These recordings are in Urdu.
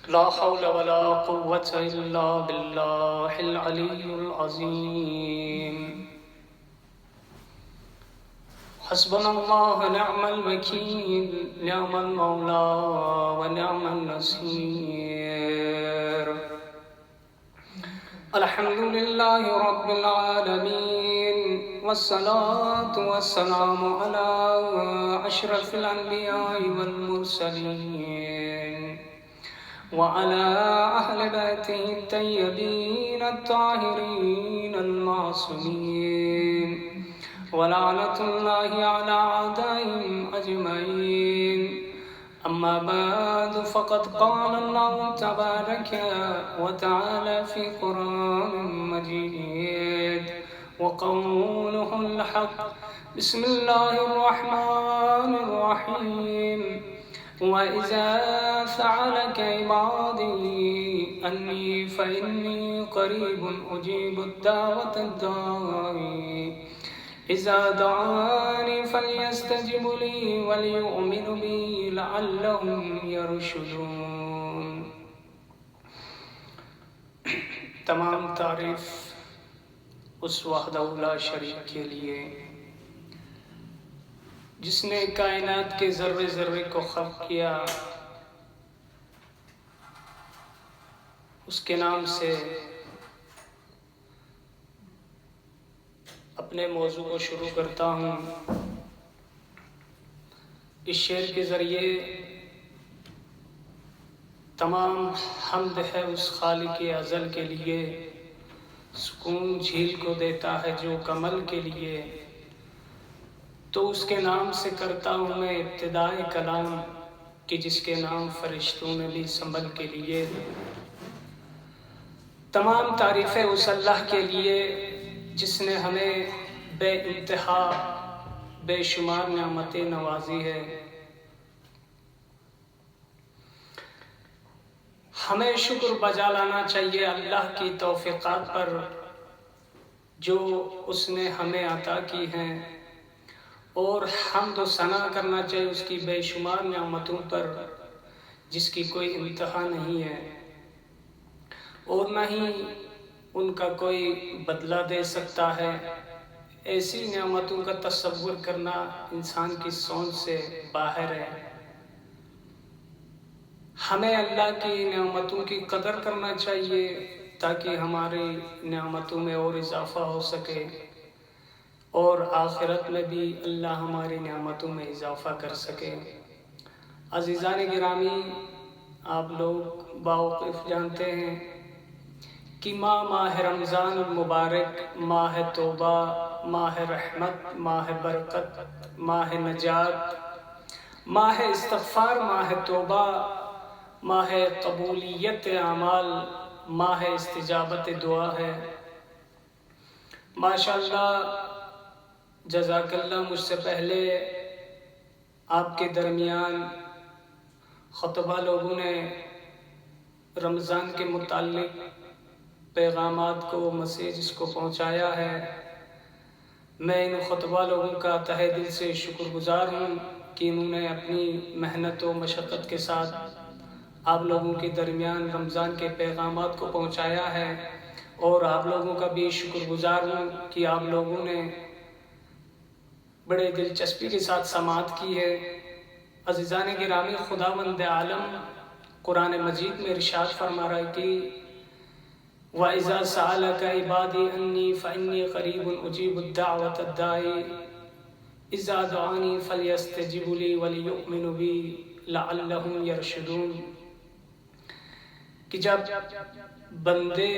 لا حول ولا قوة إلا بالله العلي العظيم. حسبنا الله نعم الوكيل، نعم المولى ونعم النصير. الحمد لله رب العالمين، والصلاة والسلام على أشرف الأنبياء والمرسلين وعلى أهل بيته الطيبين الطاهرين المعصومين، ولعنة الله على أعدائهم أجمعين. أما بعد، فقد قال الله تبارك وتعالى في قرآن مجيد وقوله الحق. بسم الله الرحمن الرحيم. وإذا سألك عبادي أني فإني قريب أجيب الدعوة الداعي إذا دعاني فليستجبوا لي وليؤمنوا بي لعلهم يرشدون. تمام تعریف اس وحدہ لا شریک کے لیے جس نے کائنات کے ذرے ذرے کو خلق کیا. اس کے نام سے اپنے موضوع کو شروع کرتا ہوں. اس شعر کے ذریعے تمام حمد ہے اس خالق ازل کے لیے، سکون جھیل کو دیتا ہے جو کمل کے لیے. تو اس کے نام سے کرتا ہوں میں ابتدائے کلام کہ جس کے نام فرشتوں نے بھی سنبھل کے لیے. تمام تعریفیں اس اللہ کے لیے جس نے ہمیں بے انتہا بے شمار نعمتیں نوازی ہے. ہمیں شکر بجا لانا چاہیے اللہ کی توفیقات پر جو اس نے ہمیں عطا کی ہیں، اور حمد و ثنا کرنا چاہیے اس کی بے شمار نعمتوں پر جس کی کوئی انتہا نہیں ہے اور نہ ہی ان کا کوئی بدلہ دے سکتا ہے. ایسی نعمتوں کا تصور کرنا انسان کی سوچ سے باہر ہے. ہمیں اللہ کی نعمتوں کی قدر کرنا چاہیے تاکہ ہماری نعمتوں میں اور اضافہ ہو سکے، اور آخرت میں بھی اللہ ہماری نعمتوں میں اضافہ کر سکے. عزیزان گرامی، آپ لوگ باوقف جانتے ہیں کہ ماہ رمضان المبارک ماہ توبہ، ماہ رحمت، ماہ برکت، ماہ نجات، ماہ استغفار، ماہ توبہ، ماہ قبولیت اعمال، ماہ استجابت دعا ہے. ماشاءاللہ، جزاک اللہ. مجھ سے پہلے آپ کے درمیان خطبہ لوگوں نے رمضان کے متعلق پیغامات کو، میسیجز کو پہنچایا ہے. میں ان خطبہ لوگوں کا تہہ دل سے شکر گزار ہوں کہ انہوں نے اپنی محنت و مشقت کے ساتھ آپ لوگوں کے درمیان رمضان کے پیغامات کو پہنچایا ہے، اور آپ لوگوں کا بھی شکر گزار ہوں کہ آپ لوگوں نے بڑے دلچسپی کے ساتھ سماعت کی ہے. عزیزان گرامی، خداوند عالم قرآن مجید میں ارشاد فرما رہا ہے کہ وَإِذَا سَأَلَكَ عِبَادِي أَنِّي فَإِنِّي قَرِيبٌ أُجِيبُ الدَّعْوَةَ الدَّاعِ إِذَا دَعَانِي فَلْيَسْتَجِيبُوا لِي وَلْيُؤْمِنُوا بِي لَعَلَّهُمْ يَرْشُدُونَ. کہ جب بندے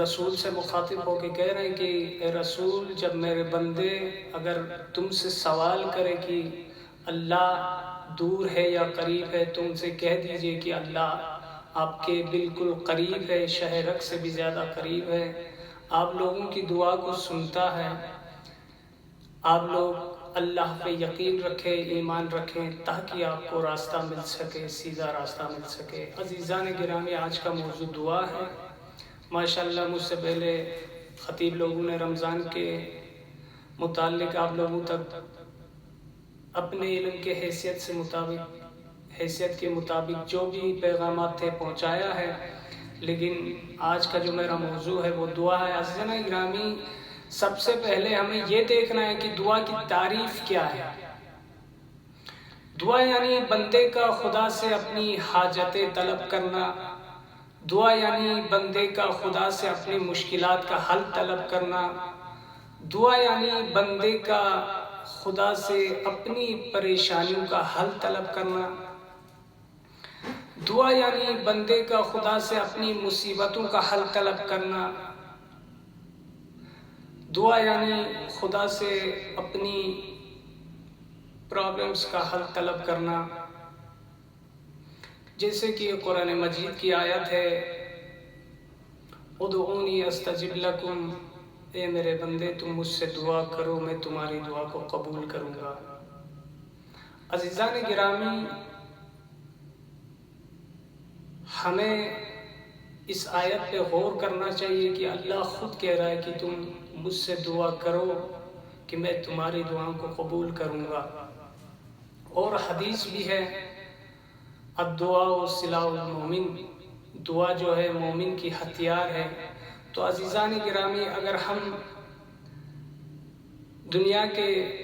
رسول سے مخاطب ہو کے کہہ رہے ہیں کہ اے رسول، جب میرے بندے اگر تم سے سوال کرے کہ اللہ دور ہے یا قریب ہے، تو ان سے کہہ دیجئے کہ اللہ آپ کے بالکل قریب ہے، شہ رگ سے بھی زیادہ قریب ہے. آپ لوگوں کی دعا کو سنتا ہے. آپ لوگ اللہ پہ یقین رکھیں، ایمان رکھیں تاکہ آپ کو راستہ مل سکے، سیدھا راستہ مل سکے. عزیزان گرامی، آج کا موضوع دعا ہے. ماشاءاللہ، مجھ سے پہلے خطیب لوگوں نے رمضان کے متعلق آپ لوگوں تک اپنے علم کے حیثیت سے مطابق حیثیت کے مطابق جو بھی پیغامات تھے پہنچایا ہے، لیکن آج کا جو میرا موضوع ہے وہ دعا ہے۔ عزیزان گرامی، سب سے پہلے ہمیں یہ دیکھنا ہے کہ دعا کی تعریف کیا ہے۔ دعا یعنی بندے کا خدا سے اپنی حاجتیں طلب کرنا، دعا یعنی بندے کا خدا سے اپنی مشکلات کا حل طلب کرنا، دعا یعنی بندے کا خدا سے اپنی پریشانیوں کا حل طلب کرنا، دعا یعنی بندے کا خدا سے اپنی مصیبتوں کا حل طلب کرنا، دعا یعنی خدا سے اپنی پرابلمز کا حل طلب کرنا۔ جیسے کہ قرآن مجید کی آیت ہے، ادعونی استجب لکم، اے میرے بندے تم مجھ سے دعا کرو، میں تمہاری دعا کو قبول کروں گا۔ عزیزان گرامی، ہمیں اس آیت پہ غور کرنا چاہیے کہ اللہ خود کہہ رہا ہے کہ تم مجھ سے دعا کرو کہ میں تمہاری دعاؤں کو قبول کروں گا۔ اور حدیث بھی ہے، الدعاء سلاح المومن، دعا جو ہے مومن کی ہتھیار ہے۔ تو عزیزان گرامی، اگر ہم دنیا کے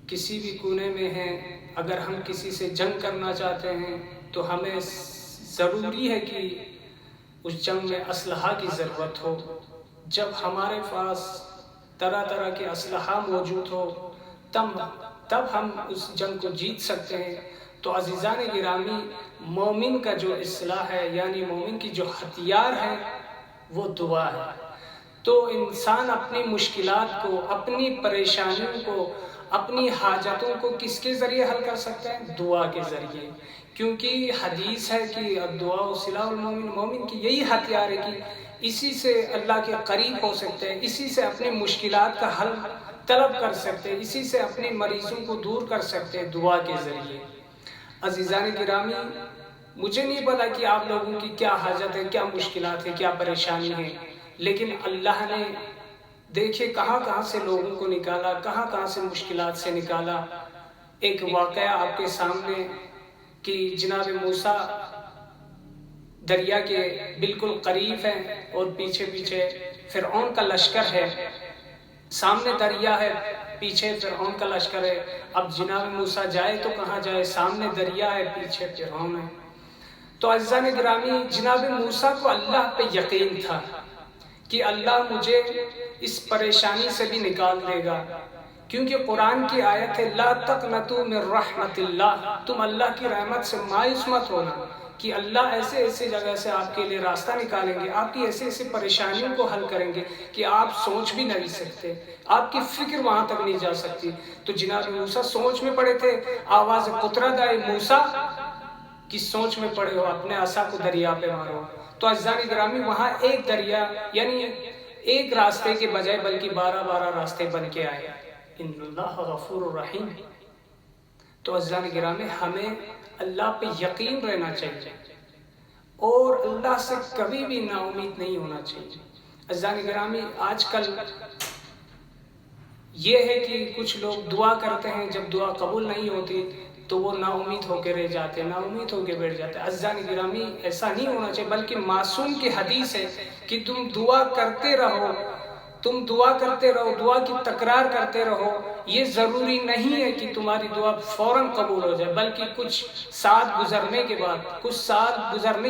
کسی بھی کونے میں ہیں، اگر ہم کسی سے جنگ کرنا چاہتے ہیں تو ہمیں ضروری ہے کہ اس جنگ میں اسلحہ کی ضرورت ہو۔ جب ہمارے پاس طرح طرح کے اسلحہ موجود ہو تب ہم اس جنگ کو جیت سکتے ہیں۔ تو عزیزان گرامی، مومن کا جو اسلحہ ہے، یعنی مومن کی جو ہتھیار ہے وہ دعا ہے۔ تو انسان اپنی مشکلات کو، اپنی پریشانیوں کو، اپنی حاجتوں کو کس کے ذریعے حل کر سکتا ہے؟ دعا کے ذریعے۔ کیونکہ حدیث ہے کہ الدعاء سلاح المومن، مومن کی یہی ہتھیار ہے کہ اسی سے اللہ کے قریب ہو سکتے ہیں، اسی سے اپنی مشکلات کا حل طلب کر سکتے ہیں، اسی سے اپنی مریضوں کو دور کر سکتے ہیں، دعا کے ذریعے۔ عزیزان گرامی، مجھے نہیں پتا کہ آپ لوگوں کی کیا حاجت ہے، کیا مشکلات ہے، کیا پریشانی ہے، لیکن اللہ نے دیکھے کہاں کہاں سے لوگوں کو نکالا، کہاں کہاں سے مشکلات سے نکالا۔ ایک واقعہ آپ کے سامنے کہ جناب موسیٰ دریا کے بالکل قریب ہیں اور پیچھے پیچھے فرعون کا لشکر ہے، سامنے دریا ہے، پیچھے فرعون کا لشکر ہے۔ اب جناب موسیٰ جائے تو کہاں جائے؟ سامنے دریا ہے، پیچھے فرعون ہے۔ تو عزیزان گرامی، جناب موسیٰ کو اللہ پہ یقین تھا کہ اللہ مجھے اس پریشانی سے بھی نکال دے گا، کیونکہ قرآن کی آیت ہے، لا تقنطوا من رحمت اللہ، تم اللہ کی رحمت سے مایوس مت ہونا، کہ اللہ ایسے ایسے جگہ سے آپ کے لیے راستہ نکالیں گے، آپ کی ایسے ایسے پریشانیوں کو حل کریں گے کہ آپ سوچ بھی نہیں سکتے، آپ کی فکر وہاں تک نہیں جا سکتی۔ تو جناب موسیٰ سوچ میں پڑے تھے، آواز قطرت آئی، موسیٰ کس سوچ میں پڑے ہو، اپنے عصا کو دریا پہ مارو۔ تو عزیزان گرامی، وہاں ایک دریا یعنی ایک راستے کے بجائے بلکہ 12 راستے بن کے آئے۔ ان اللہ غفور الرحیم۔ تو عزیزان گرامی، ہمیں اللہ پہ یقین رہنا چاہیے اور اللہ سے کبھی بھی نا امید نہیں ہونا چاہیے۔ عزیزان گرامی، آج کل یہ ہے کہ کچھ لوگ دعا کرتے ہیں، جب دعا قبول نہیں ہوتی تو وہ نا امید ہو کے رہ جاتے ہیں، نا امید ہو کے بیٹھ جاتے ہیں۔ عزیزان گرامی، ایسا نہیں ہونا چاہیے، بلکہ معصوم کی حدیث ہے کہ تم دعا کرتے رہو، تم دعا کرتے رہو، دعا کی تکرار کرتے رہو۔ یہ ضروری نہیں ہے کہ تمہاری دعا فوراً قبول ہو جائے، بلکہ کچھ سال گزرنے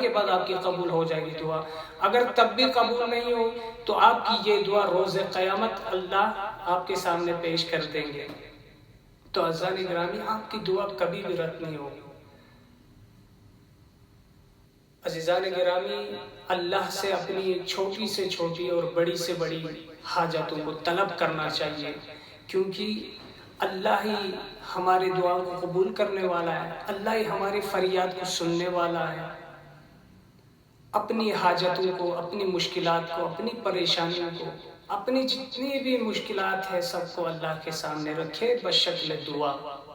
کے بعد آپ کی قبول ہو جائے گی دعا۔ اگر تب بھی قبول نہیں ہو تو آپ کی یہ دعا روز قیامت اللہ آپ کے سامنے پیش کر دیں گے۔ تو عزیزان گرامی، آپ کی دعا کبھی بھی رد نہیں ہوگی۔ عزیزان گرامی، اللہ سے اپنی چھوٹی سے چھوٹی اور بڑی سے بڑی حاجتوں کو طلب کرنا چاہیے، کیونکہ اللہ ہی ہماری دعاؤں کو قبول کرنے والا ہے، اللہ ہی ہماری فریاد کو سننے والا ہے۔ اپنی حاجتوں کو، اپنی مشکلات کو، اپنی پریشانیوں کو، اپنی جتنی بھی مشکلات ہیں سب کو اللہ کے سامنے رکھے بشکل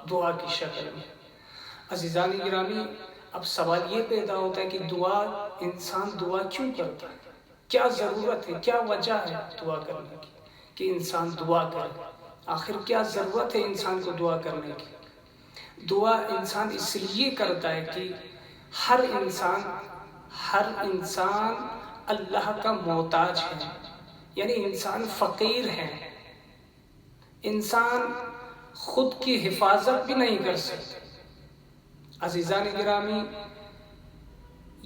دعا کی شکل میں۔ عزیزان گرامی، اب سوال یہ پیدا ہوتا ہے کہ انسان دعا کیوں کرتا ہے؟ کیا ضرورت ہے، کیا وجہ ہے دعا کرنے کی کہ انسان دعا کرے؟ آخر کیا ضرورت ہے انسان کو دعا کرنے کی؟ دعا انسان اس لیے کرتا ہے کہ ہر انسان اللہ کا محتاج ہے، یعنی انسان فقیر ہے، انسان خود کی حفاظت بھی نہیں کر سکتا۔ عزیزان گرامی،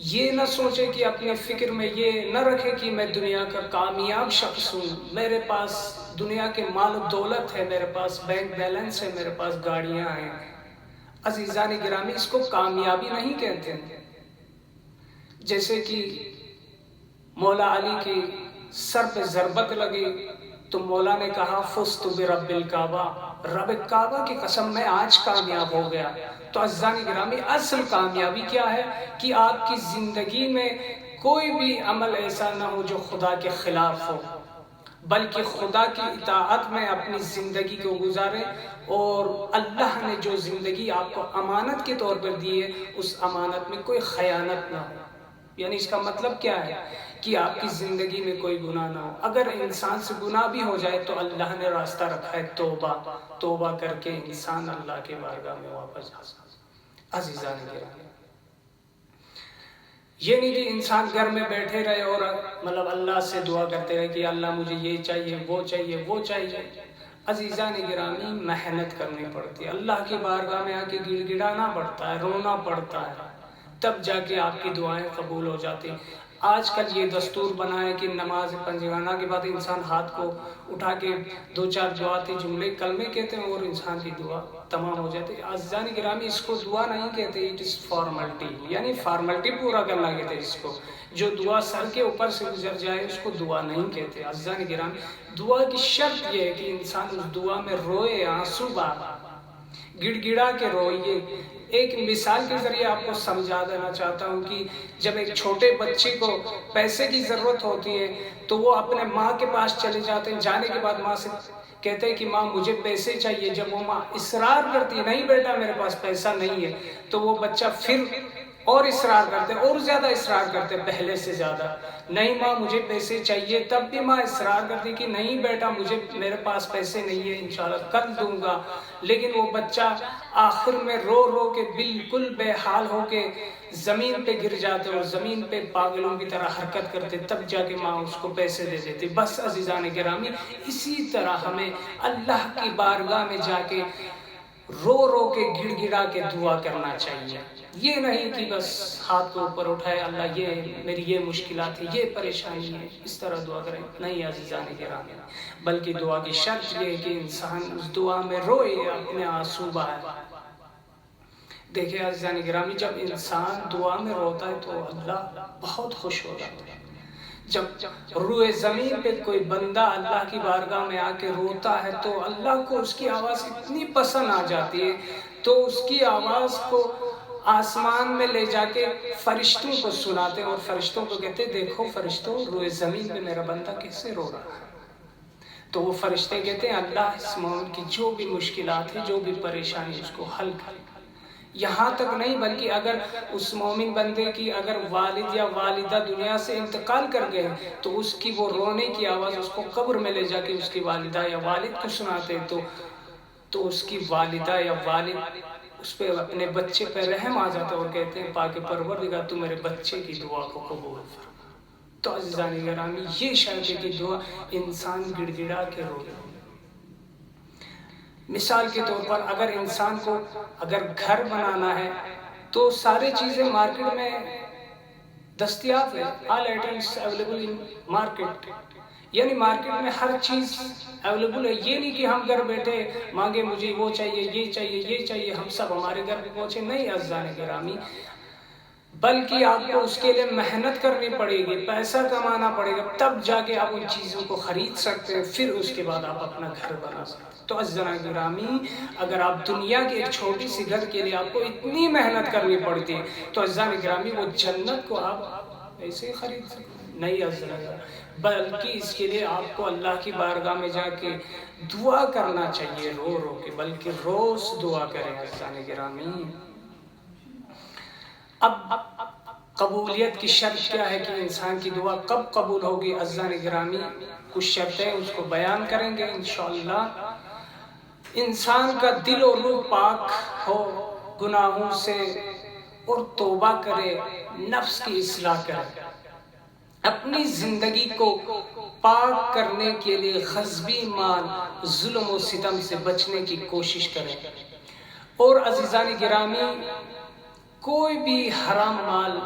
یہ نہ سوچے کہ اپنے فکر میں یہ نہ رکھے کہ میں دنیا کا کامیاب شخص ہوں، میرے پاس دنیا کے مال و دولت ہے، میرے پاس بینک بیلنس ہے، میرے پاس گاڑیاں ہیں۔ عزیزان گرامی، اس کو کامیابی نہیں کہتے ہیں۔ جیسے کہ مولا علی کی سر پہ ضربت لگی تو مولا نے کہا فزت برب الکعبہ، رب کعبہ کی قسم میں آج کامیاب ہو گیا۔ تو عزیزان گرامی، اصل کامیابی کیا ہے کہ آپ کی زندگی میں کوئی بھی عمل ایسا نہ ہو جو خدا کے خلاف ہو، بلکہ خدا کی اطاعت میں اپنی زندگی کو گزاریں، اور اللہ نے جو زندگی آپ کو امانت کے طور پر دی ہے اس امانت میں کوئی خیانت نہ ہو۔ یعنی اس کا مطلب کیا ہے کہ آپ کی زندگی میں کوئی گناہ نہ ہو۔ اگر انسان سے گناہ بھی ہو جائے تو اللہ نے راستہ رکھا ہے توبہ کر کے انسان اللہ کے بارگاہ میں واپس جا سکتا۔ عزیزان گرامی، یہ نہیں کہ انسان گھر میں بیٹھے رہے اور اللہ سے دعا کرتے رہے کہ اللہ مجھے یہ چاہیے، وہ چاہیے، وہ چاہیے۔ عزیزان گرامی، محنت کرنی پڑتی ہے، اللہ کی بارگاہ میں آ کے گڑ گڑانا پڑتا ہے، رونا پڑتا ہے، تب جا کے آپ کی دعائیں قبول ہو جاتی۔ آج کل یہ دستور بنا ہے کہ نماز پنجگانہ کے بعد انسان ہاتھ کو اٹھا کے 2-4 دعاتی جملے کلمے کہتے ہیں اور انسان کی دعا تمام ہو جاتی ہے۔ عزیزان گرامی، اس کو دعا نہیں کہتے، اٹ از فارملٹی، یعنی فارملٹی پورا کرنا کہتے ہیں اس کو۔ جو دعا سر کے اوپر سے گزر جائے اس کو دعا نہیں کہتے۔ عزیزان گرامی، دعا کی شرط یہ ہے کہ انسان اس دعا میں روئے، آنسو بہائے، گڑ گڑا کے روئے۔ ایک مثال کے ذریعے آپ کو سمجھا دینا چاہتا ہوں کہ جب ایک چھوٹے بچے کو پیسے کی ضرورت ہوتی ہے تو وہ اپنے ماں کے پاس چلے جاتے ہیں، جانے کے بعد ماں سے کہتے ہیں کہ ماں مجھے پیسے چاہیے۔ جب وہ ماں اصرار کرتی ہے نہیں بیٹا میرے پاس پیسہ نہیں ہے، تو وہ بچہ پھر اور اصرار کرتے، اور زیادہ اصرار کرتے پہلے سے زیادہ، نہیں ماں مجھے پیسے چاہیے۔ تب بھی ماں اصرار کرتی کہ نہیں بیٹا میرے پاس پیسے نہیں ہے، انشاءاللہ کل دوں گا۔ لیکن وہ بچہ آخر میں رو رو کے بالکل بے حال ہو کے زمین پہ گر جاتے اور زمین پہ پاگلوں کی طرح حرکت کرتے، تب جا کے ماں اس کو پیسے دے دیتی۔ بس عزیزان گرامی، اسی طرح ہمیں اللہ کی بارگاہ میں جا کے رو رو کے گڑ گڑا کے دعا کرنا چاہیے۔ یہ نہیں کہ بس ہاتھ کو اوپر اٹھائے، اللہ میری یہ مشکلات ہے، یہ پریشانی ہے، اس طرح دعا کریں، نہیں عزیزان گرامی، بلکہ دعا کی شرط یہ ہے کہ انسان اس دعا میں روئے، اپنے آنسو بہائے۔ دیکھیں عزیزان گرامی، جب انسان دعا میں روتا ہے تو اللہ بہت خوش ہو جاتا ہے۔ جب روئے زمین پہ کوئی بندہ اللہ کی بارگاہ میں آ کے روتا ہے تو اللہ کو اس کی آواز اتنی پسند آ جاتی ہے، تو اس کی آواز کو آسمان میں لے جا کے فرشتوں کو سناتے اور فرشتوں کو کہتے دیکھو فرشتوں، روئے زمین پہ میرا بندہ کیسے رو رہا ہے۔ تو وہ فرشتے کہتے ہیں اللہ اس مومن کی جو بھی مشکلات ہے، جو بھی پریشانی، اس کو حل کر۔ یہاں تک نہیں بلکہ اگر اس مومن بندے کی اگر والد یا والدہ دنیا سے انتقال کر گئے تو اس کی وہ رونے کی آواز اس کو قبر میں لے جا کے اس کی والدہ یا والد کو سناتے، تو اس کی والدہ یا والد اس پہ اپنے بچے پہ رحم آ جاتا اور کہتے ہیں پاک پروردگار تو میرے بچے کی دعا کو قبول فرما۔ تو عزیزان گرامی، یہ شرط ہے کہ دعا انسان گڑ گڑا کے روئے۔ مثال کے طور پر اگر انسان کو اگر گھر بنانا ہے تو ساری چیزیں مارکیٹ میں دستیاب ہے، all items available in market, یعنی مارکیٹ میں ہر چیز اویلیبل ہے۔ یہ نہیں کہ ہم گھر بیٹھے مانگے مجھے وہ چاہیے، یہ چاہیے، یہ چاہیے، ہم سب ہمارے گھر پہ پہنچے، نہیں عزیزان گرامی، بلکہ آپ کو اس کے لیے محنت کرنی پڑے گی، پیسہ کمانا پڑے گا، تب جا کے آپ ان چیزوں کو خرید سکتے ہیں، پھر اس کے بعد آپ اپنا گھر بنا سکتے ہیں۔ تو عزیزان گرامی، اگر آپ دنیا کے ایک چھوٹی سی گھر کے لیے آپ کو اتنی محنت کرنی پڑتی ہے تو عزیزان گرامی وہ جنت کو آپ ایسے ہی خرید سکتے ہیں، نہیں عزیزان گرامی، بلکہ اس کے لیے آپ کو اللہ کی بارگاہ میں جا کے دعا کرنا چاہیے، رو رو کے، بلکہ روز دعا کریں عزیزان گرامی۔ اب قبولیت کی شرط کیا ہے کہ انسان کی دعا کب قبول ہوگی؟ عزیزان گرامی، کچھ شرطیں اس کو بیان کریں گے انشاءاللہ۔ انسان کا دل اور روح پاک ہو گناہوں سے اور توبہ کرے، نفس کی اصلاح کرے، اپنی زندگی کو پاک کرنے کے لیے غصبی مال، ظلم و ستم سے بچنے کی کوشش کرے۔ اور عزیزان گرامی، کوئی بھی حرام مال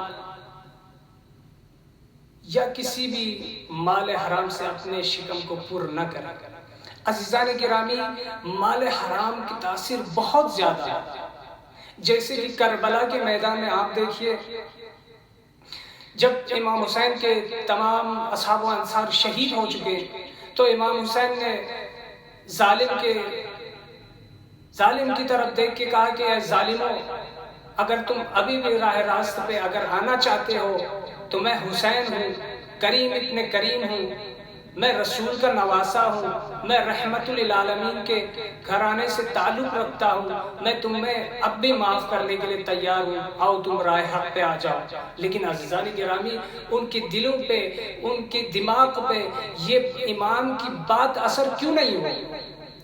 یا کسی بھی مال حرام سے اپنے شکم کو پر نہ کرے۔ عزیزان گرامی، مال حرام کی تاثیر بہت زیادہ ہے۔ جیسے کہ کربلا کے میدان میں آپ دیکھیے، جب امام حسین کے تمام اصحاب و انصار شہید ہو چکے تو امام حسین نے ظالم کی طرف دیکھ کے کہا کہ اے ظالموں، اگر تم ابھی بھی راہ راست پہ اگر آنا چاہتے ہو تو میں حسین ہوں، کریم اتنے کریم ہوں، میں رسول کا نواسا ہوں، میں رحمت للعالمین کے گھرانے سے تعلق رکھتا ہوں، میں تمہیں اب بھی معاف کرنے کے لیے تیار ہوں، آؤ تم راہ حق پہ آ جاؤ۔ لیکن عزیزان گرامی، ان کے دلوں پہ، ان کے دماغ پہ یہ امام کی بات اثر کیوں نہیں ہوئی؟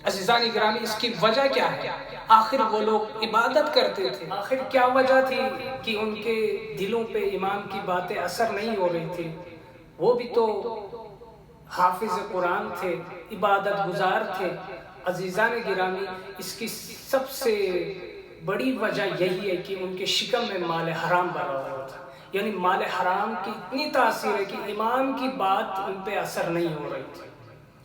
عزیزان گرامی، اس کی وجہ کیا ہے؟ آخر وہ لوگ عبادت کرتے تھے، آخر کیا وجہ تھی کہ ان کے دلوں پہ امام کی باتیں اثر نہیں ہو رہی تھی؟ وہ بھی تو حافظ قرآن تھے، عبادت گزار تھے۔ عزیزان گرامی، اس کی سب سے بڑی وجہ یہی ہے کہ ان کے شکم میں مال حرام بھرا ہوا تھا، یعنی مال حرام کی اتنی تاثیر ہے کہ امام کی بات ان پہ اثر نہیں ہو رہی تھی۔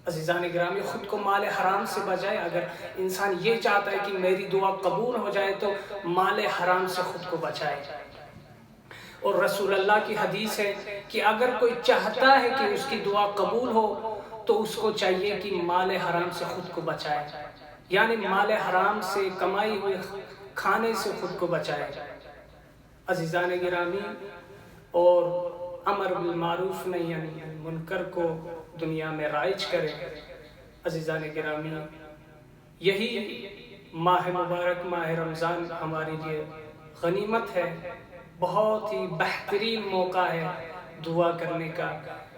عزیزان گرامی، خود کو مال حرام سے بچائے۔ اگر انسان یہ چاہتا ہے کہ میری دعا قبول ہو جائے تو مال حرام سے خود کو بچائے۔ اور رسول اللہ کی حدیث ہے کہ اگر کوئی چاہتا ہے کہ اس کی دعا قبول ہو تو اس کو چاہیے کہ مال حرام سے خود کو بچائے، یعنی مال حرام سے کمائی ہوئے کھانے سے خود کو بچائے۔ عزیزان گرامی، اور امر بالمعروف نہی عن المنکر کو دنیا میں رائج کرے۔ عزیزان گرامی، یہی ماہ مبارک ماہ رمضان ہمارے لیے غنیمت ہے، بہت ہی بہترین موقع ہے دعا کرنے کا،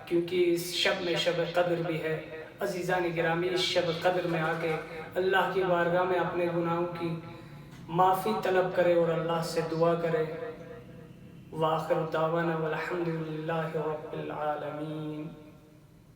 کیونکہ اس شب میں شب قدر بھی ہے۔ عزیزان گرامی، اس شب قدر میں آ کے اللہ کی بارگاہ میں اپنے گناہوں کی معافی طلب کرے اور اللہ سے دعا کرے۔ وآخر دعوانا والحمد للہ رب العالمین۔